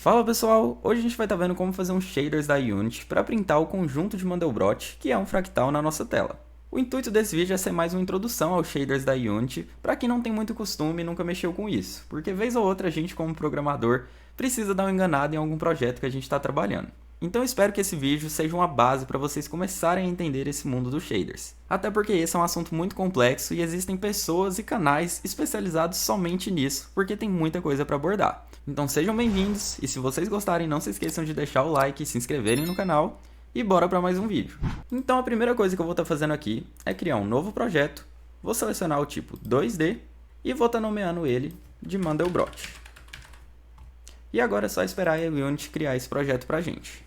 Fala pessoal, hoje a gente vai estar vendo como fazer uns shaders da Unity para printar o conjunto de Mandelbrot, que é um fractal na nossa tela. O intuito desse vídeo é ser mais uma introdução aos shaders da Unity, para quem não tem muito costume e nunca mexeu com isso, porque vez ou outra a gente como programador precisa dar uma enganada em algum projeto que a gente está trabalhando. Então eu espero que esse vídeo seja uma base para vocês começarem a entender esse mundo dos shaders. Até porque esse é um assunto muito complexo e existem pessoas e canais especializados somente nisso, porque tem muita coisa para abordar. Então sejam bem-vindos, e se vocês gostarem não se esqueçam de deixar o like e se inscreverem no canal, e bora para mais um vídeo. Então a primeira coisa que eu vou estar fazendo aqui é criar um novo projeto, vou selecionar o tipo 2D e vou estar nomeando ele de Mandelbrot. E agora é só esperar a Unity criar esse projeto pra gente.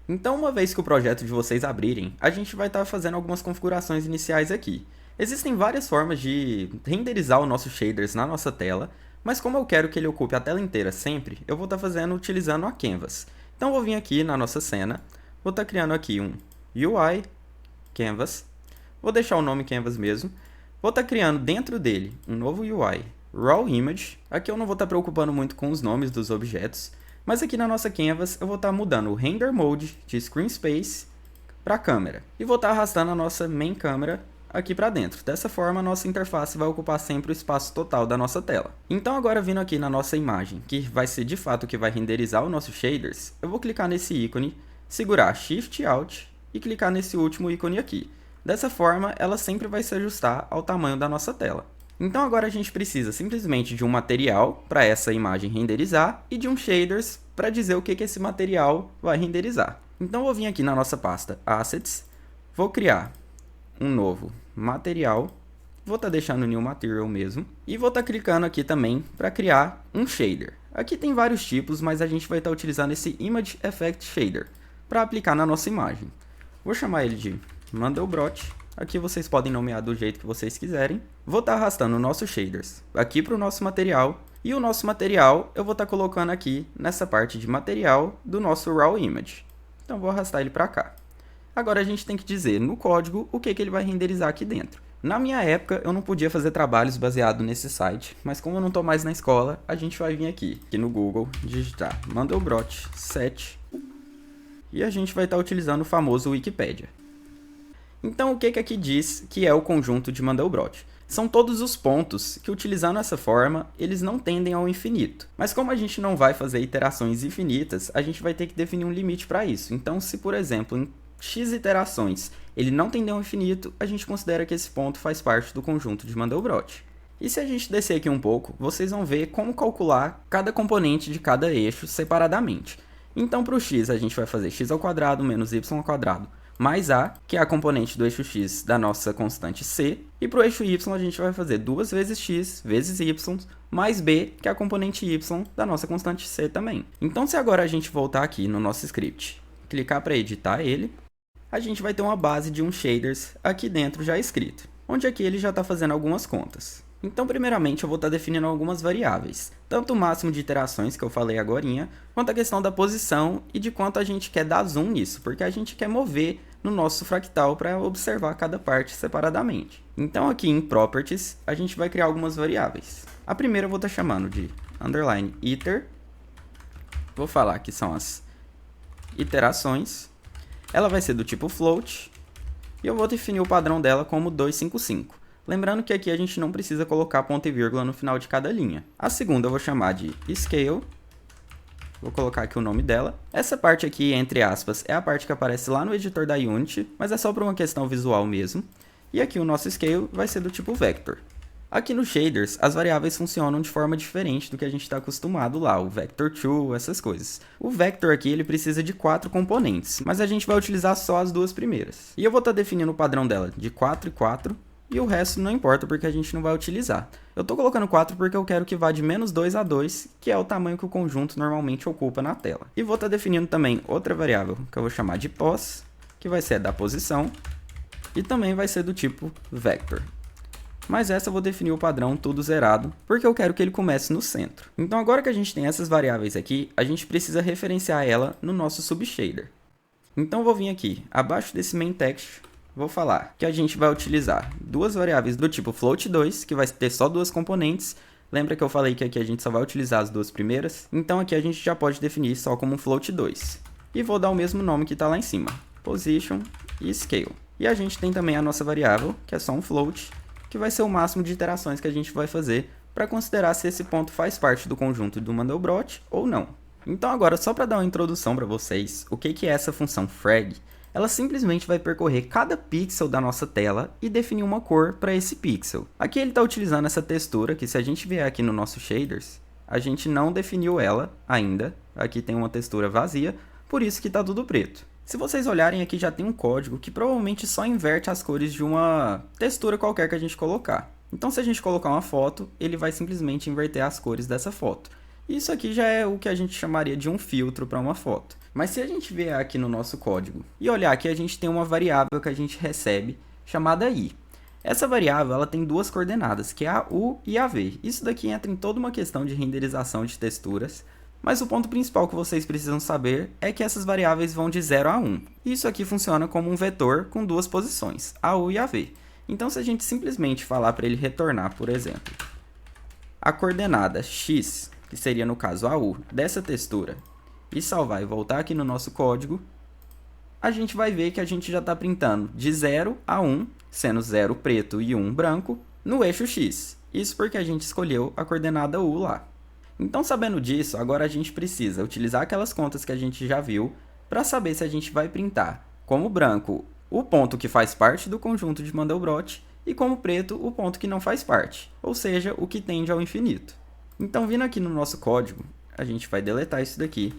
Então, uma vez que o projeto de vocês abrirem, a gente vai estar fazendo algumas configurações iniciais aqui. Existem várias formas de renderizar o nosso shaders na nossa tela, mas como eu quero que ele ocupe a tela inteira sempre, eu vou estar fazendo utilizando a Canvas. Então, eu vou vir aqui na nossa cena, vou estar criando aqui um UI Canvas, vou deixar o nome Canvas mesmo, vou estar criando dentro dele um novo UI Raw Image. Aqui eu não vou estar preocupando muito com os nomes dos objetos, mas aqui na nossa Canvas eu vou estar mudando o Render Mode de Screen Space para câmera. E vou estar arrastando a nossa main câmera aqui para dentro. Dessa forma a nossa interface vai ocupar sempre o espaço total da nossa tela. Então agora vindo aqui na nossa imagem, que vai ser de fato o que vai renderizar o nosso shaders, eu vou clicar nesse ícone, segurar Shift Alt e clicar nesse último ícone aqui. Dessa forma ela sempre vai se ajustar ao tamanho da nossa tela. Então agora a gente precisa simplesmente de um material para essa imagem renderizar e de um shaders para dizer o que esse material vai renderizar. Então eu vou vir aqui na nossa pasta Assets, vou criar um novo material, vou estar deixando New Material mesmo, e vou estar clicando aqui também para criar um shader. Aqui tem vários tipos, mas a gente vai estar utilizando esse Image Effect Shader para aplicar na nossa imagem. Vou chamar ele de Mandelbrot. Aqui vocês podem nomear do jeito que vocês quiserem. Vou estar arrastando o nosso shaders aqui para o nosso material. E o nosso material eu vou estar colocando aqui nessa parte de material do nosso Raw Image. Então vou arrastar ele para cá. Agora a gente tem que dizer no código o que ele vai renderizar aqui dentro. Na minha época eu não podia fazer trabalhos baseado nesse site, mas como eu não estou mais na escola, a gente vai vir aqui no Google, digitar Mandelbrot 7 e a gente vai estar utilizando o famoso Wikipedia. Então, o que aqui diz que é o conjunto de Mandelbrot? São todos os pontos que, utilizando essa forma, eles não tendem ao infinito. Mas como a gente não vai fazer iterações infinitas, a gente vai ter que definir um limite para isso. Então, se, por exemplo, em x iterações ele não tende ao infinito, a gente considera que esse ponto faz parte do conjunto de Mandelbrot. E se a gente descer aqui um pouco, vocês vão ver como calcular cada componente de cada eixo separadamente. Então, para o x, a gente vai fazer x² menos y² mais a, que é a componente do eixo x da nossa constante c, e para o eixo y a gente vai fazer 2 vezes x vezes y, mais b, que é a componente y da nossa constante c também. Então se agora a gente voltar aqui no nosso script, clicar para editar ele, a gente vai ter uma base de um shaders aqui dentro já escrito, onde aqui ele já está fazendo algumas contas. Então, primeiramente, eu vou estar definindo algumas variáveis, tanto o máximo de iterações, que eu falei agorinha, quanto a questão da posição e de quanto a gente quer dar zoom nisso, porque a gente quer mover no nosso fractal para observar cada parte separadamente. Então, aqui em Properties, a gente vai criar algumas variáveis. A primeira eu vou estar chamando de underline iter, vou falar que são as iterações, ela vai ser do tipo float, e eu vou definir o padrão dela como 255. Lembrando que aqui a gente não precisa colocar ponto e vírgula no final de cada linha. A segunda eu vou chamar de scale. Vou colocar aqui o nome dela. Essa parte aqui, entre aspas, é a parte que aparece lá no editor da Unity, mas é só por uma questão visual mesmo. E aqui o nosso scale vai ser do tipo vector. Aqui no shaders, as variáveis funcionam de forma diferente do que a gente está acostumado lá, o vector2, essas coisas. O vector aqui ele precisa de 4 componentes, mas a gente vai utilizar só as duas primeiras. E eu vou estar definindo o padrão dela de 4 e 4. E o resto não importa porque a gente não vai utilizar. Eu estou colocando 4 porque eu quero que vá de menos 2 a 2, que é o tamanho que o conjunto normalmente ocupa na tela. E vou estar definindo também outra variável que eu vou chamar de pos, que vai ser da posição, e também vai ser do tipo vector. Mas essa eu vou definir o padrão tudo zerado, porque eu quero que ele comece no centro. Então agora que a gente tem essas variáveis aqui, a gente precisa referenciar ela no nosso subshader. Então eu vou vir aqui, abaixo desse main text, vou falar que a gente vai utilizar duas variáveis do tipo float2, que vai ter só duas componentes, Lembra que eu falei que aqui a gente só vai utilizar as duas primeiras? Então aqui a gente já pode definir só como um float 2. E vou dar o mesmo nome que está lá em cima, position e scale. E a gente tem também a nossa variável, que é só um float, que vai ser o máximo de iterações que a gente vai fazer para considerar se esse ponto faz parte do conjunto do Mandelbrot ou não. Então agora, só para dar uma introdução para vocês, o que é essa função frag? Ela simplesmente vai percorrer cada pixel da nossa tela e definir uma cor para esse pixel. Aqui ele está utilizando essa textura, que se a gente vier aqui no nosso shaders, a gente não definiu ela ainda. Aqui tem uma textura vazia, por isso que está tudo preto. Se vocês olharem aqui, já tem um código que provavelmente só inverte as cores de uma textura qualquer que a gente colocar. Então se a gente colocar uma foto, ele vai simplesmente inverter as cores dessa foto. Isso aqui já é o que a gente chamaria de um filtro para uma foto. Mas se a gente vier aqui no nosso código e olhar aqui, a gente tem uma variável que a gente recebe chamada i. Essa variável ela tem duas coordenadas, que é a u e a v. Isso daqui entra em toda uma questão de renderização de texturas, mas o ponto principal que vocês precisam saber é que essas variáveis vão de 0 a 1. Isso aqui funciona como um vetor com duas posições, a u e a v. Então se a gente simplesmente falar para ele retornar, por exemplo, a coordenada x, que seria no caso a u, dessa textura, e salvar e voltar aqui no nosso código, a gente vai ver que a gente já está printando de 0 a 1, sendo 0 preto e 1 branco, no eixo x. Isso porque a gente escolheu a coordenada u lá. Então, sabendo disso, agora a gente precisa utilizar aquelas contas que a gente já viu para saber se a gente vai printar como branco o ponto que faz parte do conjunto de Mandelbrot e como preto o ponto que não faz parte, ou seja, o que tende ao infinito. Então, vindo aqui no nosso código, a gente vai deletar isso daqui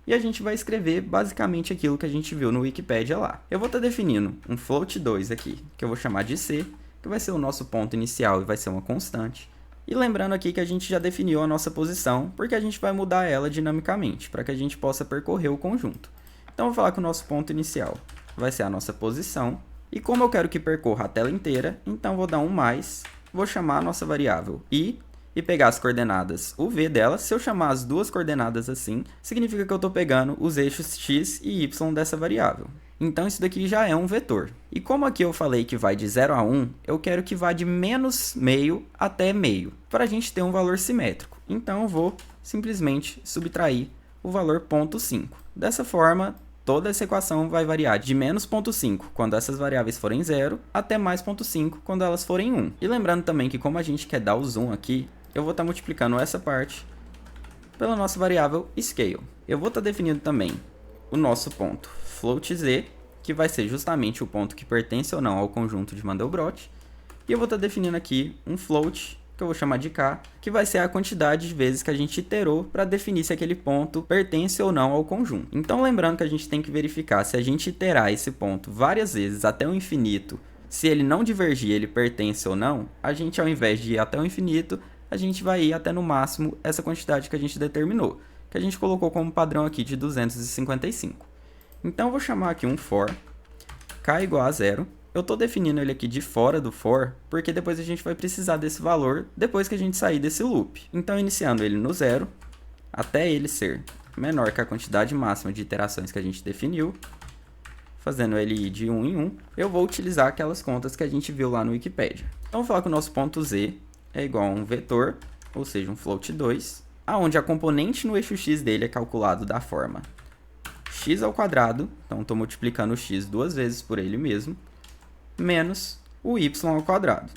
e a gente vai escrever basicamente aquilo que a gente viu no Wikipedia lá. Eu vou estar definindo um float 2 aqui, que eu vou chamar de c, que vai ser o nosso ponto inicial e vai ser uma constante. E lembrando aqui que a gente já definiu a nossa posição, porque a gente vai mudar ela dinamicamente, para que a gente possa percorrer o conjunto. Então, eu vou falar que o nosso ponto inicial vai ser a nossa posição. E como eu quero que percorra a tela inteira, então vou dar um mais, vou chamar a nossa variável i, e pegar as coordenadas uv dela. Se eu chamar as duas coordenadas assim, significa que eu estou pegando os eixos x e y dessa variável. Então isso daqui já é um vetor. E como aqui eu falei que vai de 0 a 1, eu quero que vá de menos meio até meio, para a gente ter um valor simétrico. Então eu vou simplesmente subtrair o valor 0,5. Dessa forma, toda essa equação vai variar de menos 0,5 quando essas variáveis forem 0, até mais 0,5 quando elas forem 1. E lembrando também que como a gente quer dar o zoom aqui, eu vou estar multiplicando essa parte pela nossa variável scale. Eu vou estar definindo também o nosso ponto float z, que vai ser justamente o ponto que pertence ou não ao conjunto de Mandelbrot. E eu vou estar definindo aqui um float, que eu vou chamar de k, que vai ser a quantidade de vezes que a gente iterou para definir se aquele ponto pertence ou não ao conjunto. Então lembrando que a gente tem que verificar se a gente iterar esse ponto várias vezes até o infinito, se ele não divergir, ele pertence ou não, a gente ao invés de ir até o infinito, a gente vai ir até no máximo essa quantidade que a gente determinou, que a gente colocou como padrão aqui de 255. Então eu vou chamar aqui um for, k igual a 0. Eu estou definindo ele aqui de fora do for, porque depois a gente vai precisar desse valor depois que a gente sair desse loop. Então iniciando ele no 0, até ele ser menor que a quantidade máxima de iterações que a gente definiu, fazendo ele ir de 1 em 1, eu vou utilizar aquelas contas que a gente viu lá no Wikipedia. Então vou falar que o nosso ponto z é igual a um vetor, ou seja, um float 2, aonde a componente no eixo x dele é calculado da forma x ao quadrado, então estou multiplicando o x duas vezes por ele mesmo, menos o y ao quadrado.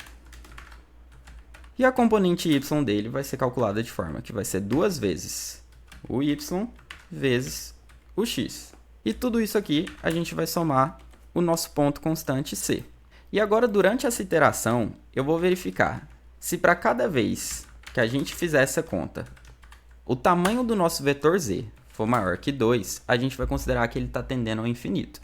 E a componente y dele vai ser calculada de forma que vai ser duas vezes o y vezes o x. E tudo isso aqui a gente vai somar o nosso ponto constante c. E agora, durante essa iteração, eu vou verificar se para cada vez que a gente fizer essa conta, o tamanho do nosso vetor z for maior que 2, a gente vai considerar que ele está tendendo ao infinito.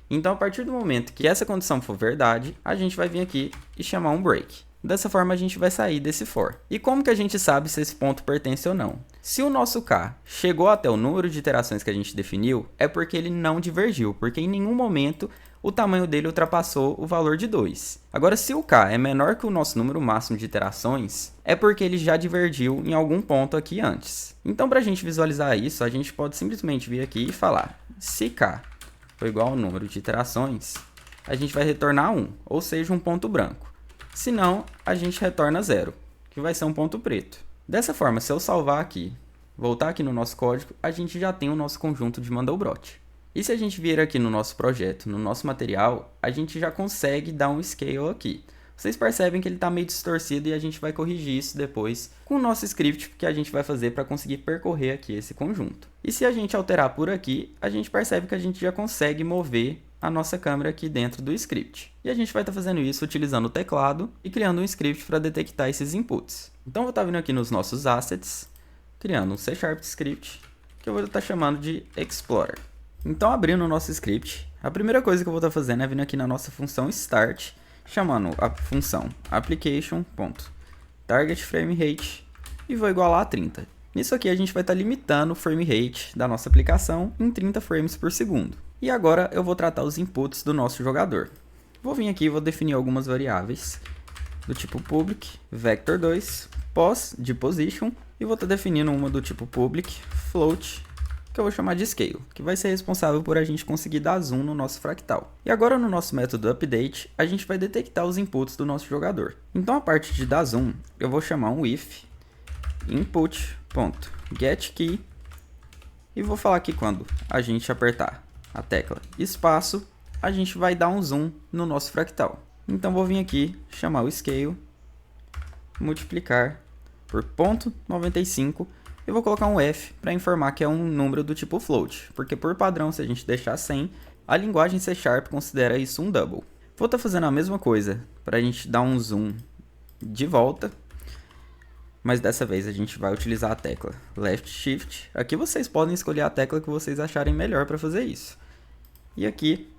Então, a partir do momento que essa condição for verdade, a gente vai vir aqui e chamar um break. Dessa forma, a gente vai sair desse for. E como que a gente sabe se esse ponto pertence ou não? Se o nosso k chegou até o número de iterações que a gente definiu, é porque ele não divergiu, porque em nenhum momento o tamanho dele ultrapassou o valor de 2. Agora, se o k é menor que o nosso número máximo de iterações, é porque ele já divergiu em algum ponto aqui antes. Então, para a gente visualizar isso, a gente pode simplesmente vir aqui e falar, se k for igual ao número de iterações, a gente vai retornar 1, ou seja, um ponto branco. Se não, a gente retorna 0, que vai ser um ponto preto. Dessa forma, se eu salvar aqui, voltar aqui no nosso código, a gente já tem o nosso conjunto de Mandelbrot. E se a gente vir aqui no nosso projeto, no nosso material, a gente já consegue dar um scale aqui. Vocês percebem que ele está meio distorcido e a gente vai corrigir isso depois com o nosso script que a gente vai fazer para conseguir percorrer aqui esse conjunto. E se a gente alterar por aqui, a gente percebe que a gente já consegue mover a nossa câmera aqui dentro do script. E a gente vai estar fazendo isso utilizando o teclado e criando um script para detectar esses inputs. Então eu vou estar vindo aqui nos nossos assets, criando um C# script, que eu vou estar chamando de Explorer. Então abrindo o nosso script, a primeira coisa que eu vou estar fazendo é vir aqui na nossa função start, chamando a função application.targetFrameRate e vou igualar a 30. Nisso aqui a gente vai estar limitando o frame rate da nossa aplicação em 30 frames por segundo. E agora eu vou tratar os inputs do nosso jogador. Vou vir aqui e vou definir algumas variáveis do tipo public, vector2, pos de position e vou estar definindo uma do tipo public, float, que eu vou chamar de scale, que vai ser responsável por a gente conseguir dar zoom no nosso fractal. E agora no nosso método update, a gente vai detectar os inputs do nosso jogador. Então a parte de dar zoom, eu vou chamar um if input.getKey e vou falar que quando a gente apertar a tecla espaço, a gente vai dar um zoom no nosso fractal. Então vou vir aqui, chamar o scale, multiplicar por 0,95 e vou colocar um F para informar que é um número do tipo float, porque por padrão, se a gente deixar 100, a linguagem C# considera isso um double. Vou estar fazendo a mesma coisa para a gente dar um zoom de volta, mas dessa vez a gente vai utilizar a tecla Left Shift. Aqui vocês podem escolher a tecla que vocês acharem melhor para fazer isso. E aqui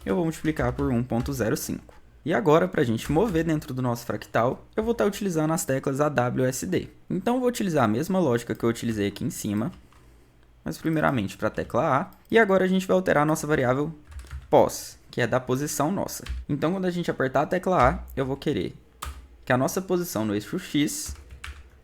eu vou multiplicar por 1,05. E agora, para a gente mover dentro do nosso fractal, eu vou estar utilizando as teclas AWSD. Então eu vou utilizar a mesma lógica que eu utilizei aqui em cima, mas primeiramente para a tecla A. E agora a gente vai alterar a nossa variável pos, que é da posição nossa. Então quando a gente apertar a tecla A, eu vou querer que a nossa posição no eixo X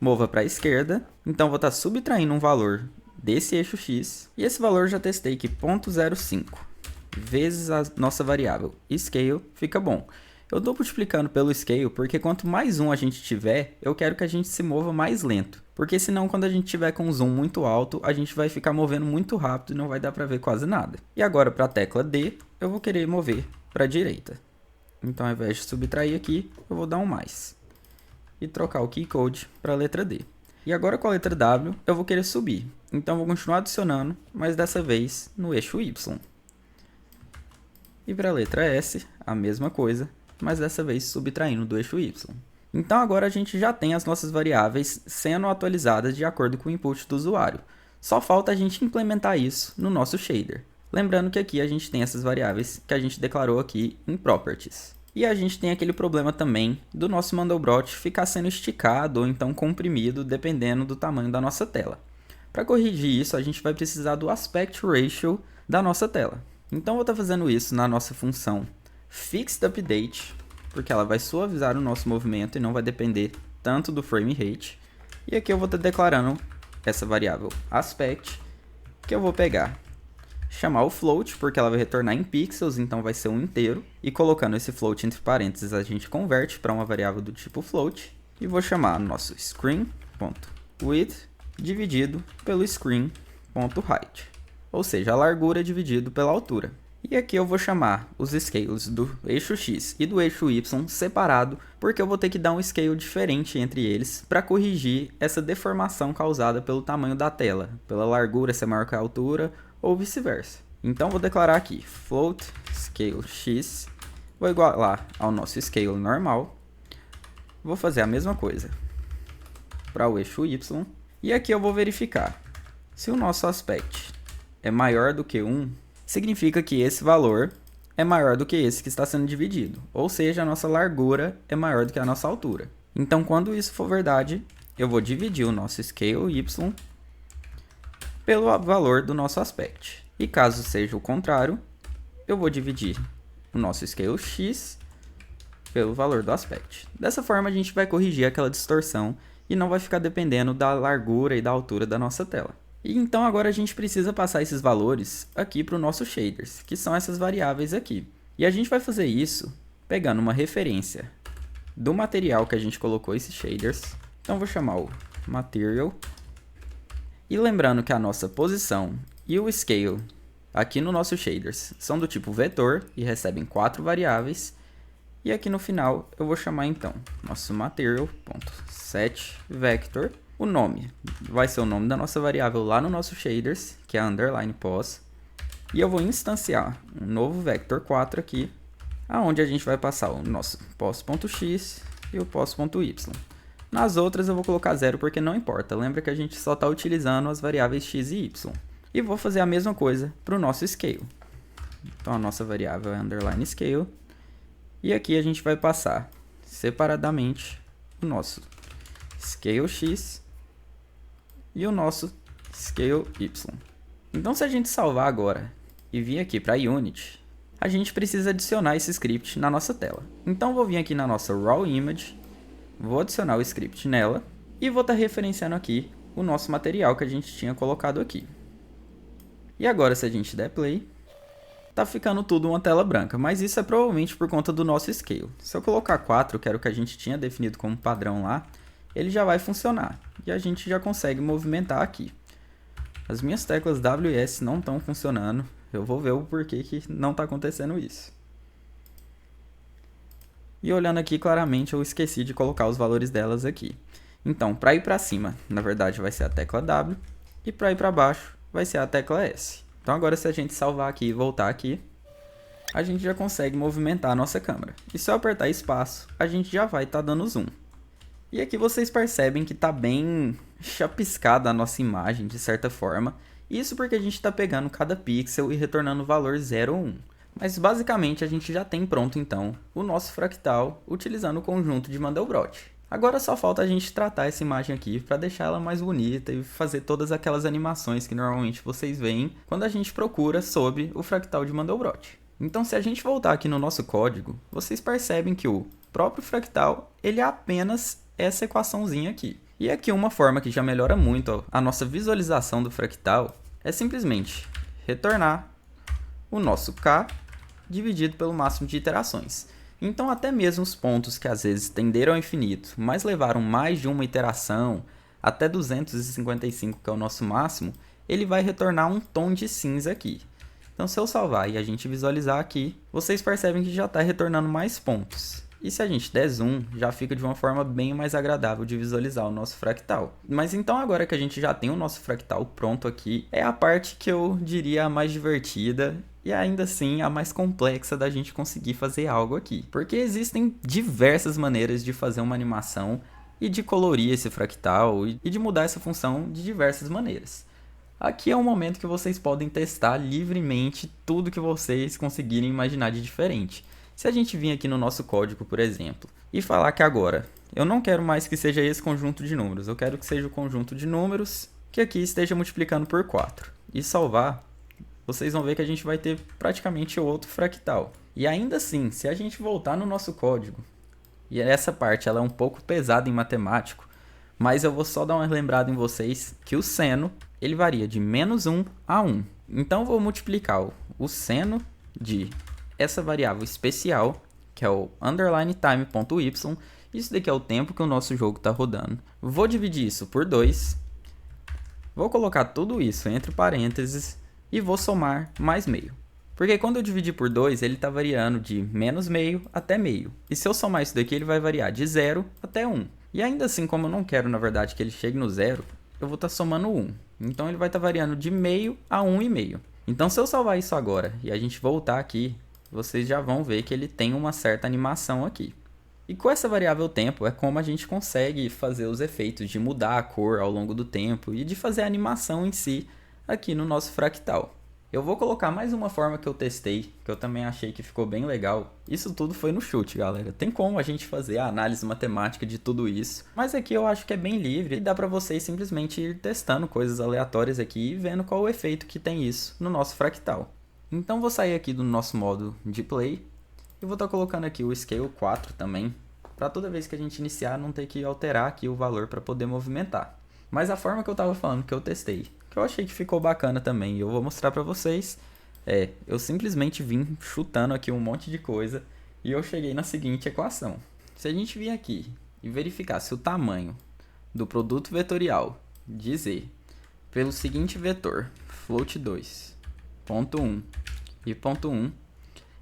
mova para a esquerda. Então vou estar subtraindo um valor desse eixo X. E esse valor eu já testei que 0,05 vezes a nossa variável scale fica bom. Eu estou multiplicando pelo scale porque quanto mais zoom a gente tiver, eu quero que a gente se mova mais lento. Porque senão quando a gente tiver com um zoom muito alto, a gente vai ficar movendo muito rápido e não vai dar para ver quase nada. E agora para a tecla D, eu vou querer mover para a direita. Então ao invés de subtrair aqui, eu vou dar um mais. E trocar o key code para a letra D. E agora com a letra W, eu vou querer subir. Então eu vou continuar adicionando, mas dessa vez no eixo Y. E para a letra S, a mesma coisa, mas dessa vez subtraindo do eixo Y. Então agora a gente já tem as nossas variáveis sendo atualizadas de acordo com o input do usuário. Só falta a gente implementar isso no nosso shader. Lembrando que aqui a gente tem essas variáveis que a gente declarou aqui em Properties. E a gente tem aquele problema também do nosso Mandelbrot ficar sendo esticado ou então comprimido dependendo do tamanho da nossa tela. Para corrigir isso, a gente vai precisar do aspect ratio da nossa tela. Então, eu vou estar fazendo isso na nossa função fixedUpdate, porque ela vai suavizar o nosso movimento e não vai depender tanto do frame rate. E aqui eu vou estar declarando essa variável aspect, que eu vou pegar, chamar o float, porque ela vai retornar em pixels, então vai ser um inteiro. E colocando esse float entre parênteses, a gente converte para uma variável do tipo float. E vou chamar nosso screen.width dividido pelo screen.height. Ou seja, a largura dividido pela altura. E aqui eu vou chamar os scales do eixo X e do eixo Y separado, porque eu vou ter que dar um scale diferente entre eles para corrigir essa deformação causada pelo tamanho da tela, pela largura ser maior que a altura ou vice-versa. Então vou declarar aqui float scale X, vou igualar ao nosso scale normal, vou fazer a mesma coisa para o eixo Y, e aqui eu vou verificar se o nosso aspect é maior do que 1, significa que esse valor é maior do que esse que está sendo dividido. Ou seja, a nossa largura é maior do que a nossa altura. Então, quando isso for verdade, eu vou dividir o nosso scale y pelo valor do nosso aspect. E caso seja o contrário, eu vou dividir o nosso scale x pelo valor do aspect. Dessa forma, a gente vai corrigir aquela distorção e não vai ficar dependendo da largura e da altura da nossa tela. E então agora a gente precisa passar esses valores aqui para o nosso shaders, que são essas variáveis aqui. E a gente vai fazer isso pegando uma referência do material que a gente colocou esses shaders. Então vou chamar o material. E lembrando que a nossa posição e o scale aqui no nosso shaders são do tipo vetor e recebem 4 variáveis. E aqui no final eu vou chamar então nosso material.setVector. O nome vai ser o nome da nossa variável lá no nosso shaders, que é a underline pos. E eu vou instanciar um novo vector 4 aqui, aonde a gente vai passar o nosso pos.x e o pos.y. Nas outras eu vou colocar 0 porque não importa. Lembra que a gente só está utilizando as variáveis x e y. E vou fazer a mesma coisa para o nosso scale. Então a nossa variável é underline scale. E aqui a gente vai passar separadamente o nosso scale x e o nosso scale y. Então se a gente salvar agora e vir aqui para Unity, a gente precisa adicionar esse script na nossa tela. Então vou vir aqui na nossa raw image, vou adicionar o script nela e vou estar referenciando aqui o nosso material que a gente tinha colocado aqui. E agora se a gente der play, tá ficando tudo uma tela branca, mas isso é provavelmente por conta do nosso scale. Se eu colocar 4, que era o que a gente tinha definido como padrão lá, ele já vai funcionar e a gente já consegue movimentar aqui. As minhas teclas W e S não estão funcionando, eu vou ver o porquê que não está acontecendo isso. E olhando aqui claramente eu esqueci de colocar os valores delas aqui. Então para ir para cima, na verdade vai ser a tecla W e para ir para baixo vai ser a tecla S. Então agora se a gente salvar aqui e voltar aqui, a gente já consegue movimentar a nossa câmera. E se eu apertar espaço, a gente já vai estar dando zoom. E aqui vocês percebem que está bem chapiscada a nossa imagem de certa forma. Isso porque a gente está pegando cada pixel e retornando o valor 0 ou 1. Mas basicamente a gente já tem pronto então o nosso fractal utilizando o conjunto de Mandelbrot. Agora só falta a gente tratar essa imagem aqui para deixar ela mais bonita e fazer todas aquelas animações que normalmente vocês veem quando a gente procura sobre o fractal de Mandelbrot. Então se a gente voltar aqui no nosso código, vocês percebem que o próprio fractal ele é apenas essa equaçãozinha aqui. E aqui uma forma que já melhora muito a nossa visualização do fractal é simplesmente retornar o nosso k dividido pelo máximo de iterações. Então até mesmo os pontos que às vezes tenderam ao infinito, mas levaram mais de uma iteração, até 255 que é o nosso máximo, ele vai retornar um tom de cinza aqui. Então se eu salvar e a gente visualizar aqui, vocês percebem que já está retornando mais pontos. E se a gente der zoom, já fica de uma forma bem mais agradável de visualizar o nosso fractal. Mas então agora que a gente já tem o nosso fractal pronto aqui, é a parte que eu diria a mais divertida e ainda assim a mais complexa da gente conseguir fazer algo aqui. Porque existem diversas maneiras de fazer uma animação e de colorir esse fractal e de mudar essa função de diversas maneiras. Aqui é um momento que vocês podem testar livremente tudo que vocês conseguirem imaginar de diferente. Se a gente vir aqui no nosso código, por exemplo, e falar que agora eu não quero mais que seja esse conjunto de números, eu quero que seja o conjunto de números que aqui esteja multiplicando por 4. E salvar, vocês vão ver que a gente vai ter praticamente outro fractal. E ainda assim, se a gente voltar no nosso código, e essa parte ela é um pouco pesada em matemático, mas eu vou só dar uma lembrada em vocês que o seno ele varia de -1 a 1. Então eu vou multiplicar o seno de essa variável especial, que é o underline time.y, isso daqui é o tempo que o nosso jogo está rodando. Vou dividir isso por 2, vou colocar tudo isso entre parênteses e vou somar mais meio. Porque quando eu dividir por 2, ele está variando de -meio até meio. E se eu somar isso daqui, ele vai variar de 0 até 1. E ainda assim, como eu não quero, na verdade, que ele chegue no 0, eu vou estar somando 1. Então ele vai estar variando de meio a 1,5. Então se eu salvar isso agora e a gente voltar aqui, vocês já vão ver que ele tem uma certa animação aqui. E com essa variável tempo é como a gente consegue fazer os efeitos de mudar a cor ao longo do tempo e de fazer a animação em si aqui no nosso fractal. Eu vou colocar mais uma forma que eu testei, que eu também achei que ficou bem legal. Isso tudo foi no chute, galera. Tem como a gente fazer a análise matemática de tudo isso, mas aqui eu acho que é bem livre e dá para vocês simplesmente ir testando coisas aleatórias aqui e vendo qual o efeito que tem isso no nosso fractal. Então vou sair aqui do nosso modo de play e vou estar colocando aqui o scale 4 também, para toda vez que a gente iniciar não ter que alterar aqui o valor para poder movimentar. Mas a forma que eu estava falando que eu testei, que eu achei que ficou bacana também e eu vou mostrar para vocês, eu simplesmente vim chutando aqui um monte de coisa e eu cheguei na seguinte equação. Se a gente vir aqui e verificar se o tamanho do produto vetorial de z pelo seguinte vetor, float2, ponto 1 e ponto 1,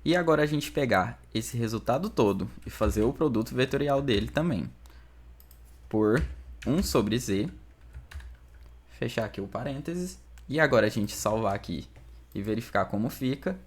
e agora a gente pegar esse resultado todo e fazer o produto vetorial dele também, por 1 sobre z, fechar aqui o parênteses, e agora a gente salvar aqui e verificar como fica,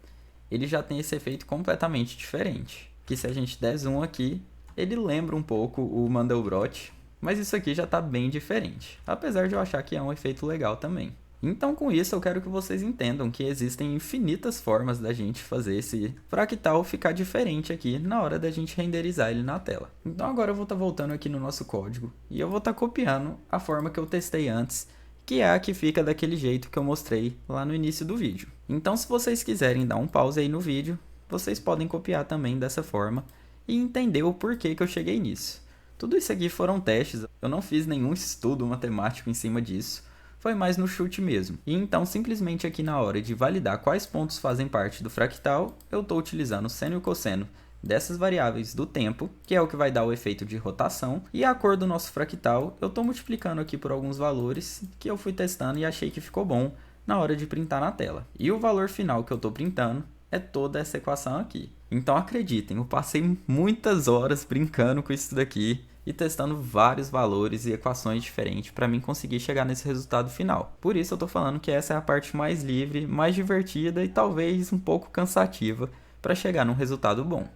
ele já tem esse efeito completamente diferente, que se a gente der zoom aqui, ele lembra um pouco o Mandelbrot, mas isso aqui já está bem diferente, apesar de eu achar que é um efeito legal também. Então com isso eu quero que vocês entendam que existem infinitas formas da gente fazer esse fractal ficar diferente aqui na hora da gente renderizar ele na tela. Então agora eu vou estar voltando aqui no nosso código e eu vou estar copiando a forma que eu testei antes, que é a que fica daquele jeito que eu mostrei lá no início do vídeo. Então se vocês quiserem dar um pause aí no vídeo, vocês podem copiar também dessa forma e entender o porquê que eu cheguei nisso. Tudo isso aqui foram testes, eu não fiz nenhum estudo matemático em cima disso, foi mais no chute mesmo. E então simplesmente aqui na hora de validar quais pontos fazem parte do fractal, eu estou utilizando o seno e o cosseno dessas variáveis do tempo, que é o que vai dar o efeito de rotação, e a cor do nosso fractal eu estou multiplicando aqui por alguns valores que eu fui testando e achei que ficou bom na hora de printar na tela. E o valor final que eu estou printando é toda essa equação aqui. Então acreditem, eu passei muitas horas brincando com isso daqui e testando vários valores e equações diferentes para mim conseguir chegar nesse resultado final. Por isso eu estou falando que essa é a parte mais livre, mais divertida e talvez um pouco cansativa para chegar num resultado bom.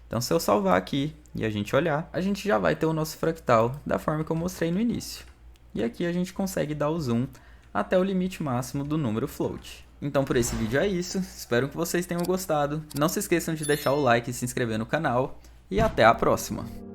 Então se eu salvar aqui e a gente olhar, a gente já vai ter o nosso fractal da forma que eu mostrei no início. E aqui a gente consegue dar o zoom até o limite máximo do número float. Então por esse vídeo é isso, espero que vocês tenham gostado. Não se esqueçam de deixar o like e se inscrever no canal. E até a próxima!